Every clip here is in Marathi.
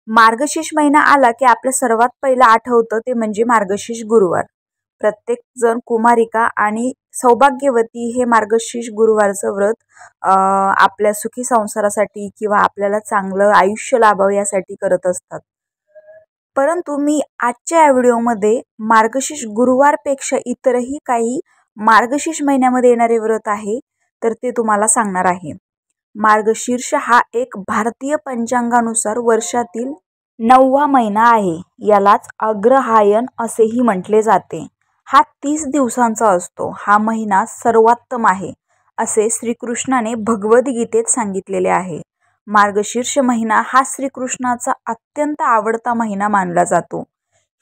मार्गशीर्ष महिना आला की आपल्या सर्वात पहिलं आठवतं ते म्हणजे मार्गशीर्ष गुरुवार. प्रत्येक जण कुमारिका आणि सौभाग्यवती हे मार्गशीर्ष गुरुवारचं व्रत आपल्या सुखी संसारासाठी किंवा आपल्याला चांगलं आयुष्य लाभावं यासाठी करत असतात. परंतु मी आजच्या या व्हिडिओमध्ये मार्गशीर्ष गुरुवारपेक्षा इतरही काही मार्गशीर्ष महिन्यामध्ये येणारे व्रत आहे तर ते तुम्हाला सांगणार आहे. मार्गशीर्ष हा एक भारतीय पंचांगानुसार वर्षातील 9वा महिना आहे. यालाच अग्रहायण असेही म्हटले जाते. हा 30 दिवसांचा असतो. हा महिना सर्वोत्तम आहे असे श्रीकृष्णाने भगवद्गीतेत सांगितलेले आहे. मार्गशीर्ष महिना हा श्रीकृष्णाचा अत्यंत आवडता महिना मानला जातो.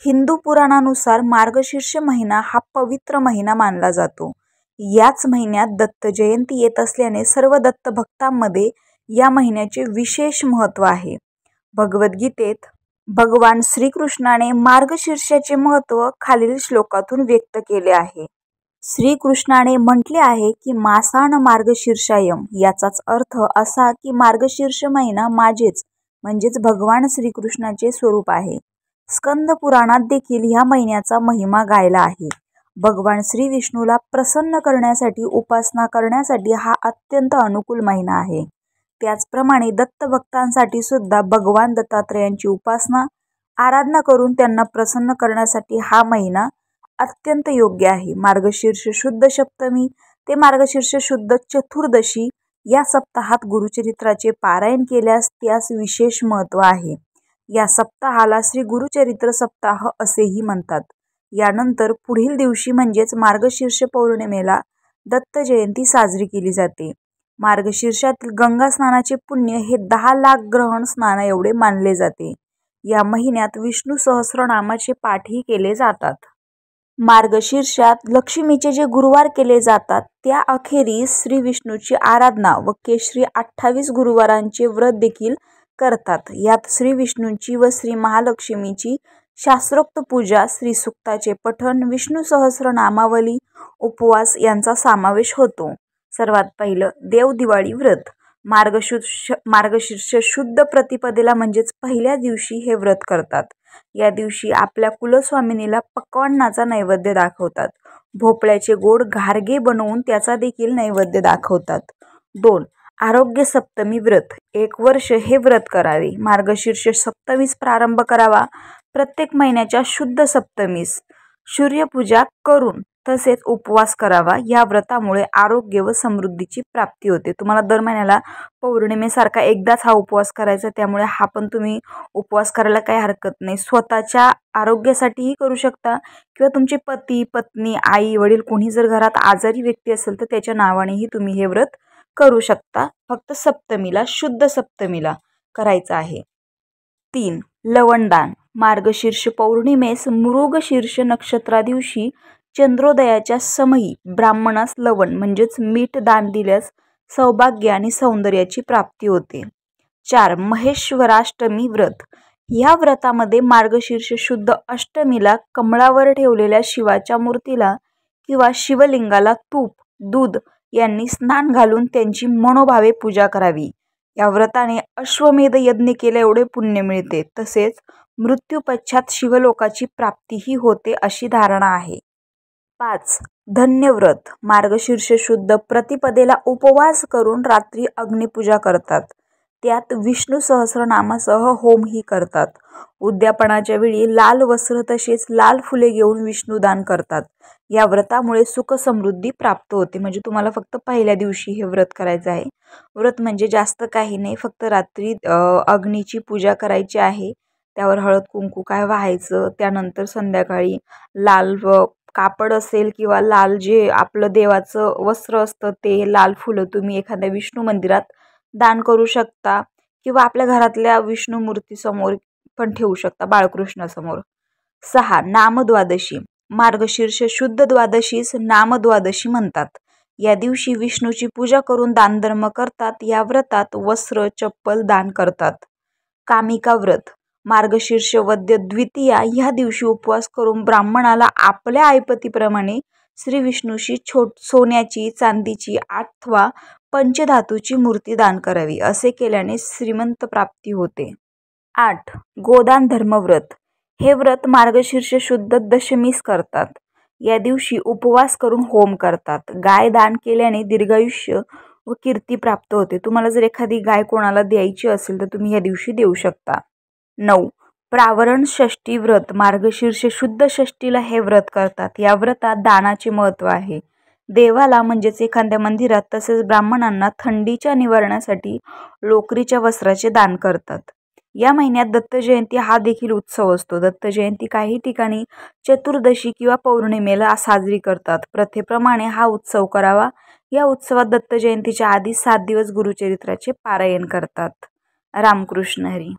हिंदू पुराणानुसार मार्गशीर्ष महिना हा पवित्र महिना मानला जातो. याच महिन्यात दत्त जयंती येत असल्याने सर्व दत्त भक्तांमध्ये या महिन्याचे विशेष महत्त्व आहे. भगवद्गीतेत भगवान श्रीकृष्णाने मार्गशीर्षाचे महत्त्व खालील श्लोकातून व्यक्त केले आहे. श्रीकृष्णाने म्हटले आहे की मासाण मार्गशीर्षायम. याचाच अर्थ असा की मार्गशीर्ष महिना माझेच म्हणजेच भगवान श्रीकृष्णाचे स्वरूप आहे. स्कंद पुराणात देखील ह्या महिन्याचा महिमा गायला आहे. भगवान श्री विष्णूला प्रसन्न करण्यासाठी उपासना करण्यासाठी हा अत्यंत अनुकूल महिना आहे. त्याचप्रमाणे दत्त भक्तांसाठी सुद्धा भगवान दत्तात्रेयांची उपासना आराधना करून त्यांना प्रसन्न करण्यासाठी हा महिना अत्यंत योग्य आहे. मार्गशीर्ष शुद्ध सप्तमी ते मार्गशीर्ष शुद्ध चतुर्दशी या सप्ताहात गुरुचरित्राचे पारायण केल्यास त्यास विशेष महत्त्व आहे. या सप्ताहाला श्री गुरुचरित्र सप्ताह असेही म्हणतात. यानंतर पुढील दिवशी म्हणजेच मार्गशीर्ष पौर्णिमेला दत्त जयंती साजरी केली जाते. मार्गशीर्षातील गंगा स्नानाचे पुण्य हे 10 लाख ग्रहण स्नान एवढे मानले जाते. या महिन्यात विष्णू सहस्रनामाचे पाठही केले जातात. मार्गशीर्षात लक्ष्मीचे जे गुरुवार केले जातात त्या अखेरीस श्री विष्णूची आराधना व केशरी 28 गुरुवारांचे व्रत देखील करतात. यात श्री विष्णूंची व श्री महालक्ष्मीची शास्त्रोक्त पूजा, श्रीसूक्ताचे पठण, विष्णू सहस्रनामावली, उपवास यांचा समावेश होतो. सर्वात पहिलं देव दिवाळी व्रत. मार्गशीर्ष शुद्ध प्रतिपदेला म्हणजेच पहिल्या दिवशी हे व्रत करतात. या दिवशी आपल्या कुलस्वामिनीला पक्वान्नाचा नैवेद्य दाखवतात. भोपळ्याचे गोड घारगे बनवून त्याचा देखील नैवेद्य दाखवतात. 2. आरोग्य सप्तमी व्रत. 1 वर्ष हे व्रत करावे. मार्गशीर्ष सप्तमीस प्रारंभ करावा. प्रत्येक महिन्याच्या शुद्ध सप्तमीस सूर्यपूजा करून तसेच उपवास करावा. या व्रतामुळे आरोग्य व समृद्धीची प्राप्ती होते. तुम्हाला दर महिन्याला पौर्णिमेसारखा एकदाच हा उपवास करायचा, त्यामुळे हा पण तुम्ही उपवास करायला काही हरकत नाही. स्वतःच्या आरोग्यासाठीही करू शकता किंवा तुमचे पती, पत्नी, आई, वडील कोणी जर घरात आजारी व्यक्ती असेल तर त्याच्या नावानेही तुम्ही हे व्रत करू शकता. फक्त सप्तमीला, शुद्ध सप्तमीला करायचं आहे. 3. लवणदान. मार्गशीर्ष पौर्णिमेस मृगशीर्ष नक्षत्रा दिवशी चंद्रोदयाच्या समयी ब्राह्मणास लवण म्हणजेच मीठ दान दिल्यास सौभाग्य आणि सौंदर्याची प्राप्ती होते. 4. महेश्वराष्टमी व्रत. या व्रतामध्ये मार्गशीर्ष शुद्ध अष्टमीला कमळावर ठेवलेल्या शिवाच्या मूर्तीला किंवा शिवलिंगाला तूप, दूध यांनी स्नान घालून त्यांची मनोभावे पूजा करावी. या व्रताने अश्वमेध यज्ञ केल्या एवढे पुण्य मिळते. तसेच मृत्यूपश्चात शिवलोकाची प्राप्तीही होते अशी धारणा आहे. 5. धन्यव्रत. मार्गशीर्ष शुद्ध प्रतिपदेला उपवास करून रात्री अग्निपूजा करतात. त्यात विष्णू सहस्रनामासह होमही करतात. उद्यापनाच्या वेळी लाल वस्त्र तसेच लाल फुले घेऊन विष्णुदान करतात. या व्रतामुळे सुख समृद्धी प्राप्त होते. म्हणजे तुम्हाला फक्त पहिल्या दिवशी हे व्रत करायचं आहे. व्रत म्हणजे जास्त काही नाही, फक्त रात्री अग्नीची पूजा करायची आहे. त्यावर हळद कुंकू काय वाहायचं. त्यानंतर संध्याकाळी लाल कापड असेल किंवा लाल जे आपलं देवाचं वस्त्र असतं ते लाल फुलं तुम्ही एखाद्या विष्णू मंदिरात दान करू शकता किंवा आपल्या घरातल्या विष्णू मूर्तीसमोर पण ठेवू शकता, बाळकृष्णासमोर. 6. नामद्वादशी. मार्गशीर्ष शुद्ध द्वादशीस नामद्वादशी म्हणतात. या दिवशी विष्णूची पूजा करून दानधर्म करतात. या व्रतात वस्त्र, चप्पल दान करतात. कामिका व्रत. मार्गशीर्ष वद्य द्वितीया ह्या दिवशी उपवास करून ब्राह्मणाला आपल्या ऐपतीप्रमाणे श्री विष्णूशी सोन्याची, चांदीची अथवा पंचधातूची मूर्ती दान करावी. असे केल्याने श्रीमंत प्राप्ती होते. 8. गोदान धर्मव्रत. हे व्रत मार्गशीर्ष शुद्ध दशमीस करतात. या दिवशी उपवास करून होम करतात. गाय दान केल्याने दीर्घायुष्य व कीर्ती प्राप्त होते. तुम्हाला जर एखादी गाय कोणाला द्यायची असेल तर तुम्ही या दिवशी देऊ शकता. 9. प्रावरण षष्ठी व्रत. मार्गशीर्ष शुद्ध षष्ठीला हे व्रत करतात. या व्रतात दानाचे महत्त्व आहे. देवाला म्हणजेच एखाद्या मंदिरात तसेच ब्राह्मणांना थंडीच्या निवारणासाठी लोकरीच्या वस्त्राचे दान करतात. या महिन्यात दत्त जयंती हा देखील उत्सव असतो. दत्त जयंती काही ठिकाणी चतुर्दशी किंवा पौर्णिमेला साजरी करतात. प्रथेप्रमाणे हा उत्सव करावा. या उत्सवात दत्त जयंतीच्या आधी 7 दिवस गुरुचरित्राचे पारायण करतात. रामकृष्ण हरी.